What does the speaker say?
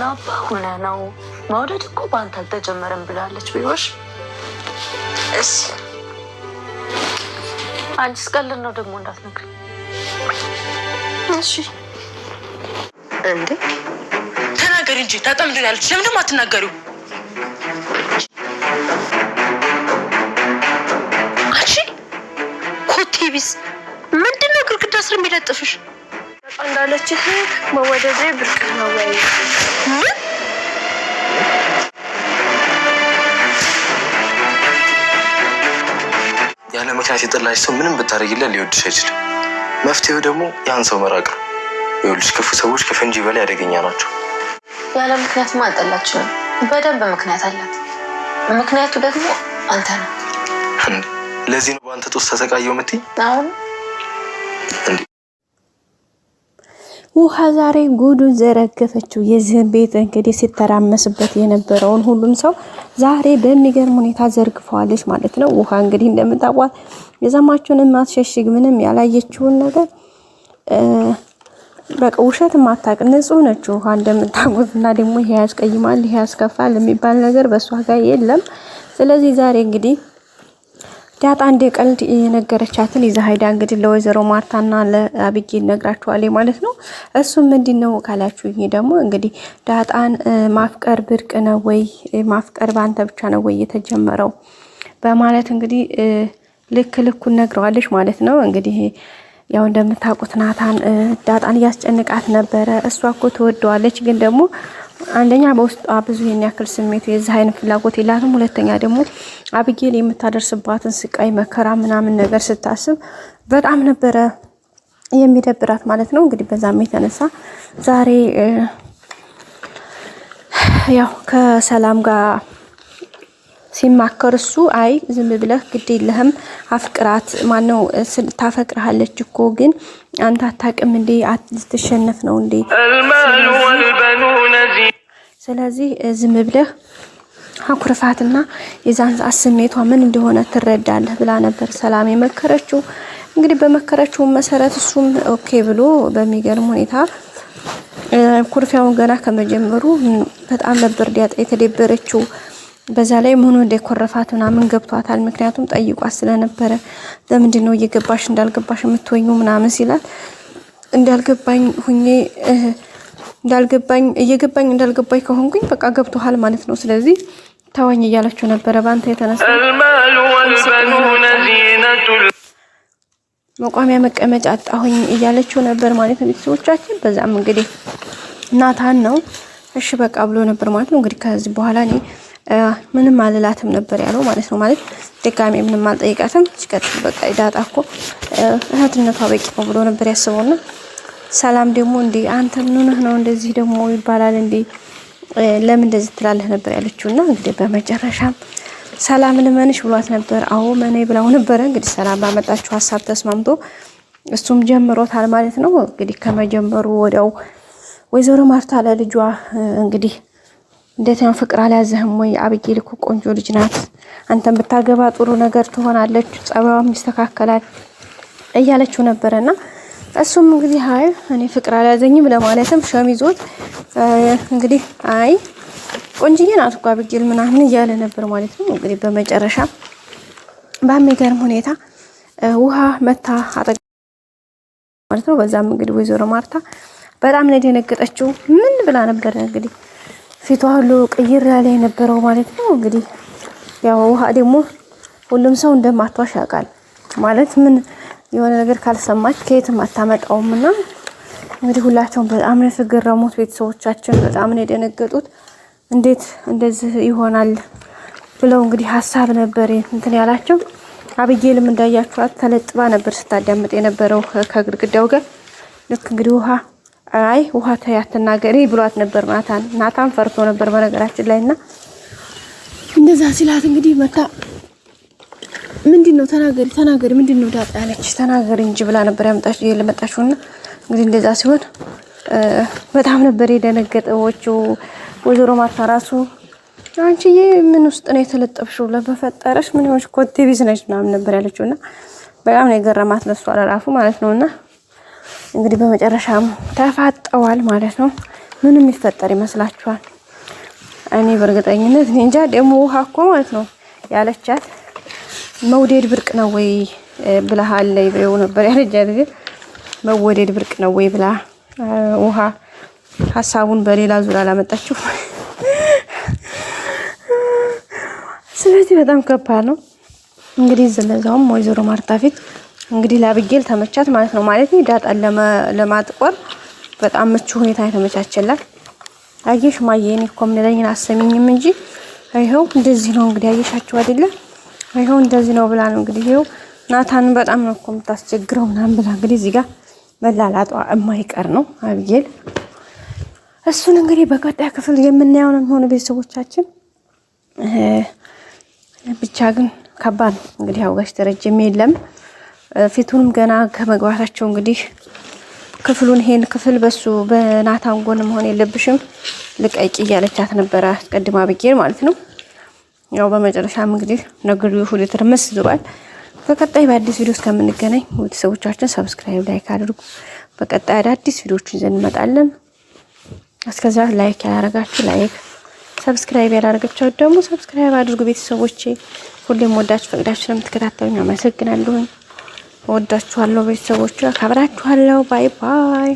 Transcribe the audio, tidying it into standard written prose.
ልንጋባ ሆነ ነው መውደድ እኮ በአንተ አልተጀመረም ብላለች ቢሆሽ እሺ አንቺስ ቀልድ ነው ደግሞ እንዳትነግሪኝ እሺ እንዴ ተናገሪ እንጂ ታጠምዱኛለች ለምን ደግሞ አትናገሪው አንቺ ኮቴቢስ ምንድነው ግድግዳ ስር የሚለጥፍሽ እንዳለች መወደዴ ብርቅ ነው ወይ ያለ ምክንያት የጠላሽ ሰው ምንም ብታረጊለት ሊወድሽ አይችልም መፍትሄው ደግሞ ያን ሰው መራቅ ነው ይኸውልሽ ክፉ ሰዎች ከፈንጂ በላይ አደገኛ ናቸው ያለ ምክንያት ማጠላችሁ በደንብ ምክንያት አላት ምክንያቱ ደግሞ አንተ ነው ለዚህ ነው አንተ ጦስ ተሰቃየው ምትይ አሁን ውሃ ዛሬ ጉዱን ዘረገፈችው የዚህን ቤት እንግዲህ ሲተራመስበት የነበረውን ሁሉም ሰው ዛሬ በሚገርም ሁኔታ ዘርግፈዋለች ማለት ነው ውሃ እንግዲህ እንደምታውቋት የዘማቹን ማትሸሽግ ምንም ያላየችውን ነገር በቃ ውሸት ማታቅ ንጹህ ነች ውሃ እንደምታውቁትና ደግሞ ይሄ ያስቀይማል ይሄ ያስከፋል የሚባል ነገር በሷ ጋር የለም ስለዚህ ዛሬ እንግዲህ ዳጣ እንደ ቀልድ የነገረቻትን ይዛ ሄዳ እንግዲህ ለወይዘሮ ማርታና ለአብጌል ነግራቸዋለች ማለት ነው እሱም ምንድነው ካላችሁኝ ደግሞ እንግዲህ ዳጣን ማፍቀር ብርቅ ነው ወይ ማፍቀር ባንተ ብቻ ነው ወይ የተጀመረው በማለት እንግዲህ ልኩን ነግረዋለች ማለት ነው እንግዲህ ያው እንደምታውቁት ናታን ዳጣን ያስጨንቃት ነበረ እሷ እኮ ትወደዋለች ግን ደግሞ አንደኛ በውስጧ ብዙ የሚያክል ስሜት የዚህ አይነት ፍላጎት የላትም ሁለተኛ ደግሞ አብጌል የምታደርስባትን ስቃይ መከራ ምናምን ነገር ስታስብ በጣም ነበረ የሚደብራት ማለት ነው እንግዲህ በዛም የተነሳ ዛሬ ያው ከሰላም ጋር ሲማከር እሱ አይ ዝም ብለህ ግድ የለህም አፍቅራት ማነው ታፈቅርሃለች እኮ ግን አንተ አታውቅም እንዴ አትተሸነፍ ነው እንዴ ስለዚህ ዝም ብለህ አኩርፋትና የዛን ስሜቷ ምን እንደሆነ ትረዳለህ ብላ ነበር ሰላም የመከረችው እንግዲህ በመከረችው መሰረት እሱም ኦኬ ብሎ በሚገርም ሁኔታ ኩርፊያውን ገና ከመጀመሩ በጣም ነበር ዲያጣ የተደበረችው በዛ ላይ ምኑ እንደኮረፋትና ምን ገብቷታል ምክንያቱም ጠይቋት ስለነበረ ለምንድን ነው እየገባሽ እንዳልገባሽ የምትወኙ ምናምን ሲላት እንዳልገባኝ ሁኜ እየገባኝ እንዳልገባኝ ከሆንኩኝ በቃ ገብቷል ማለት ነው ስለዚህ ተወኝ እያለችው ነበረ ባንተ የተነሳ መቋሚያ መቀመጫ አጣሁኝ እያለችው ነበር ማለት ነው ቤተሰቦቻችን በዛም እንግዲህ ናታን ነው እሺ በቃ ብሎ ነበር ማለት ነው እንግዲህ ከዚህ በኋላ እኔ ምንም አልላትም ነበር ያለው ማለት ነው ማለት ደጋሚ ምንም አልጠይቃትም ሲቀጥል በቃ ዳጣ እኮ እህትነቷ በቂ ነው ብሎ ነበር ያስበውና ሰላም ደግሞ እንዴ አንተ ምን ሆነህ ነው እንደዚህ ደግሞ ይባላል እንዴ ለምን እንደዚህ ትላለህ ነበር ያለችውና እንግዲህ በመጨረሻም ሰላም ለማንሽ ብሏት ነበር አዎ ማኔ ብላው ነበር እንግዲህ ሰላም ባመጣችው ሐሳብ ተስማምቶ እሱም ጀምሮታል ማለት ነው እንግዲህ ከመጀመሩ ወዲያው ወይዘሮ ማርታ ለልጇ እንግዲህ እንዴት ነው ፍቅር አልያዘህም ወይ አብጌል እኮ ቆንጆ ልጅ ናት አንተም ብታገባ ጥሩ ነገር ትሆናለች ጸባዋም ይስተካከላል እያለችው ነበርና እሱም እንግዲህ አይ እኔ ፍቅር አልያዘኝም ለማለትም ሸሚዞት እንግዲህ አይ ቆንጆዬ ናት እኮ አብጌል ምናምን እያለ ነበር ማለት ነው እንግዲህ በመጨረሻ በሚገርም ሁኔታ ውሃ መታ አጠገብ ማለት ነው በዛም እንግዲህ ወይዘሮ ማርታ በጣም ነው የደነገጠችው ምን ብላ ነበር እንግዲህ ፊቷ ሁሉ ቀይር ያለ የነበረው ማለት ነው እንግዲህ ያው ውሃ ደግሞ ሁሉም ሰው እንደማትዋሽ ያውቃል ማለት ምን የሆነ ነገር ካልሰማች ከየትም አታመጣውምና እንግዲህ ሁላቸውም በጣም ነው የተገረሙት ቤተሰቦቻችን በጣም ነው የደነገጡት እንዴት እንደዚህ ይሆናል ብለው እንግዲህ ሐሳብ ነበር እንትን ያላቸው አብጌልም እንዳያችኋት ተለጥባ ነበር ስታዳምጥ የነበረው ከግድግዳው ጋር ልክ እንግዲህ አይ ውሃ ተያተናገሪ ብሏት ነበር ናታን ፈርቶ ነበር በነገራችን ላይና እንደዛ ሲላት እንግዲህ መታ ምንድነው ተናገሪ ምንድነው ዳጣ ያለች ተናገሪ እንጂ ብላ ነበር የመጣችውና እንግዲህ እንደዛ ሲሆን በጣም ነበር የደነገጠው ወይዘሮ ማርታ ራሱ አንቺዬ ምን ውስጥ ነው የተለጠፍሽው ለበፈጠረሽ ምን ሆነሽ ኮቴ ቢዝነስ ምናምን ነበር ያለችውና በጣም ነው የገረማት ለሷ ለራሱ ማለት ነውና እንግዲህ በመጨረሻም ተፋጠዋል ማለት ነው ምንም ይፈጠር ይመስላችኋል? እኔ በእርግጠኝነት እኔ እንጃ። ደግሞ ውሃ እኮ ማለት ነው ያለቻት መውደድ ብርቅ ነው ወይ ብለሃል ይበው ነበር ያለቻት። ግን መወደድ ብርቅ ነው ወይ ብላ ውሃ ሀሳቡን በሌላ ዙሪያ ላመጣችሁ። ስለዚህ በጣም ከባድ ነው እንግዲህ ዘለዛውም ወይዘሮ ማርታ ፊት እንግዲህ ለአብጌል ተመቻት ማለት ነው። ማለት ዳጣን ለማጥቆር በጣም ምቹ ሁኔታ የተመቻቸላት። አየሽ ማየኔ እኮ ምን ለኝን አሰሚኝም እንጂ አይኸው እንደዚህ ነው እንግዲህ አየሻቸው አይደለ? አይኸው እንደዚህ ነው ብላ ነው እንግዲህ ይኸው ናታን በጣም ነው እኮ የምታስቸግረው ምናምን ብላ እንግዲህ እዚህ ጋር መላላጧ የማይቀር ነው አብጌል። እሱን እንግዲህ በቀጣይ ክፍል የምናየው ነው የሚሆነው ቤተሰቦቻችን። ብቻ ግን ከባድ ነው እንግዲህ አውጋሽ ደረጀም የለም ፊቱንም ገና ከመግባታቸው እንግዲህ ክፍሉን ይሄን ክፍል በሱ በናታን ጎን መሆን የለብሽም ልቀቂ እያለቻት ነበረ አስቀድማ አብጌል ማለት ነው። ያው በመጨረሻም እንግዲህ ነገሩ ሁሉ ትርምስ ዝሯል። በቀጣይ በአዲስ ቪዲዮ እስከምንገናኝ ቤተሰቦቻችን ሰብስክራይብ ላይክ አድርጉ። በቀጣይ አዳዲስ ቪዲዮዎች ይዘን እንመጣለን። እስከዛ ላይክ ያላረጋችሁ ላይክ፣ ሰብስክራይብ ያላረጋችሁ ደግሞ ሰብስክራይብ አድርጉ። ቤተሰቦቼ ሁሌም ወዳችሁ ፈቅዳችሁ ስለምትከታተሉኝ አመሰግናለሁ። ወዳችኋለሁ ቤተሰቦቼ፣ አከብራችኋለሁ። ባይ ባይ።